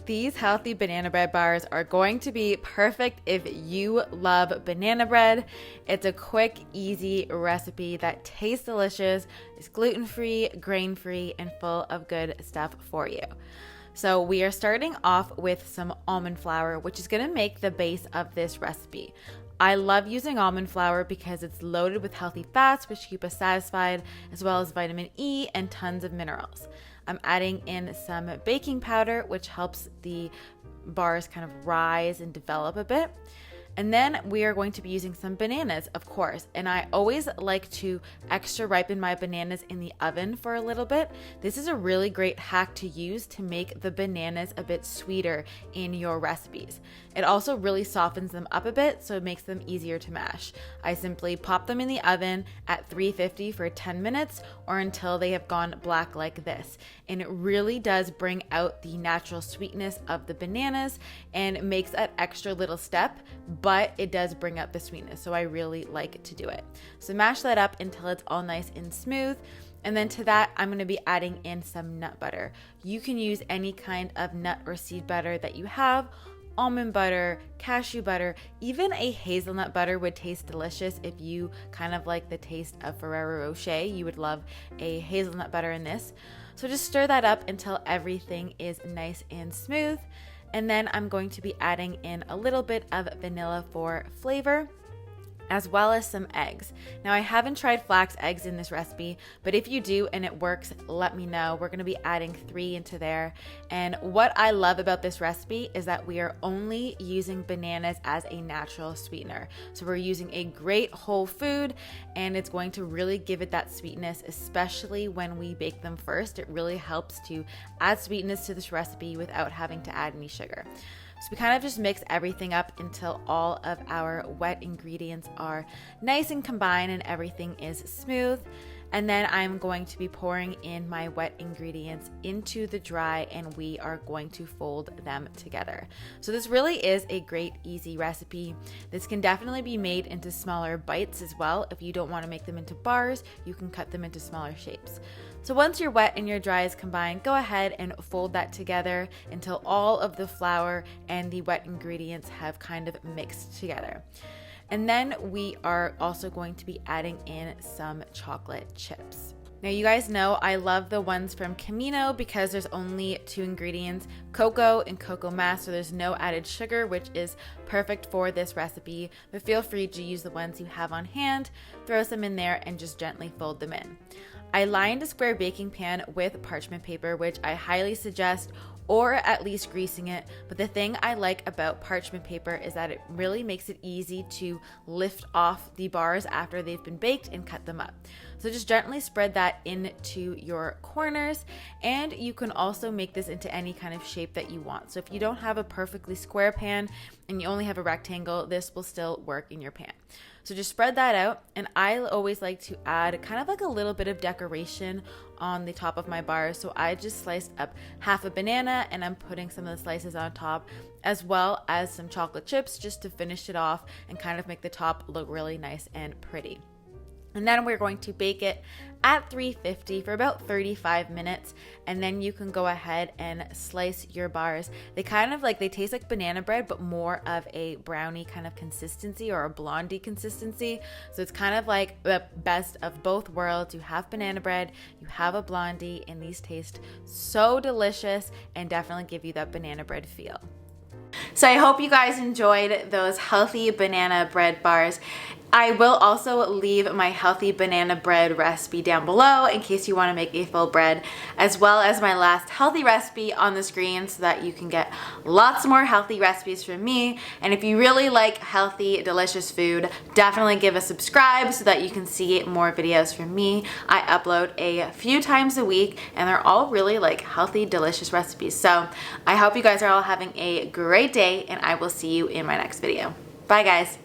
These healthy banana bread bars are going to be perfect if you love banana bread. It's a quick, easy recipe that tastes delicious, is gluten-free, grain-free, and full of good stuff for you. So we are starting off with some almond flour, which is going to make the base of this recipe. I love using almond flour because it's loaded with healthy fats, which keep us satisfied, as well as vitamin E and tons of minerals. I'm adding in some baking powder, which helps the bars kind of rise and develop a bit. And then we are going to be using some bananas, of course. And I always like to extra ripen my bananas in the oven for a little bit. This is a really great hack to use to make the bananas a bit sweeter in your recipes. It also really softens them up a bit, so it makes them easier to mash. I simply pop them in the oven at 350 for 10 minutes or until they have gone black like this. And it really does bring out the natural sweetness of the bananas and makes that extra little step, but it does bring up the sweetness, so I really like to do it. So mash that up until it's all nice and smooth. And then to that, I'm going to be adding in some nut butter. You can use any kind of nut or seed butter that you have. Almond butter, cashew butter, even a hazelnut butter would taste delicious. If you kind of like the taste of Ferrero Rocher, you would love a hazelnut butter in this. So just stir that up until everything is nice and smooth. And then I'm going to be adding in a little bit of vanilla for flavor, as well as some eggs. Now, I haven't tried flax eggs in this recipe, but if you do and it works, let me know. We're gonna be adding 3 into there. And what I love about this recipe is that we are only using bananas as a natural sweetener. So we're using a great whole food, and it's going to really give it that sweetness, especially when we bake them first. It really helps to add sweetness to this recipe without having to add any sugar. So we kind of just mix everything up until all of our wet ingredients are nice and combined and everything is smooth. And then I'm going to be pouring in my wet ingredients into the dry, and we are going to fold them together. So this really is a great, easy recipe. This can definitely be made into smaller bites as well. If you don't want to make them into bars, you can cut them into smaller shapes. So once your wet and your dry is combined, go ahead and fold that together until all of the flour and the wet ingredients have kind of mixed together. And then we are also going to be adding in some chocolate chips. Now, you guys know I love the ones from Camino because there's only 2 ingredients, cocoa and cocoa mass, so there's no added sugar, which is perfect for this recipe. But feel free to use the ones you have on hand, throw some in there, and just gently fold them in. I lined a square baking pan with parchment paper, which I highly suggest, or at least greasing it. But the thing I like about parchment paper is that it really makes it easy to lift off the bars after they've been baked and cut them up. So just gently spread that into your corners, and you can also make this into any kind of shape that you want. So if you don't have a perfectly square pan and you only have a rectangle, this will still work in your pan. So just spread that out, and I always like to add kind of like a little bit of decoration on the top of my bars. So I just sliced up half a banana, and I'm putting some of the slices on top, as well as some chocolate chips just to finish it off and kind of make the top look really nice and pretty. And then we're going to bake it at 350 for about 35 minutes. And then you can go ahead and slice your bars. They taste like banana bread, but more of a brownie kind of consistency or a blondie consistency. So it's kind of like the best of both worlds. You have banana bread, you have a blondie, and these taste so delicious and definitely give you that banana bread feel. So I hope you guys enjoyed those healthy banana bread bars. I will also leave my healthy banana bread recipe down below in case you want to make a full bread, as well as my last healthy recipe on the screen so that you can get lots more healthy recipes from me. And if you really like healthy, delicious food, definitely give a subscribe so that you can see more videos from me. I upload a few times a week, and they're all really like healthy, delicious recipes. So I hope you guys are all having a great day, and I will see you in my next video. Bye, guys.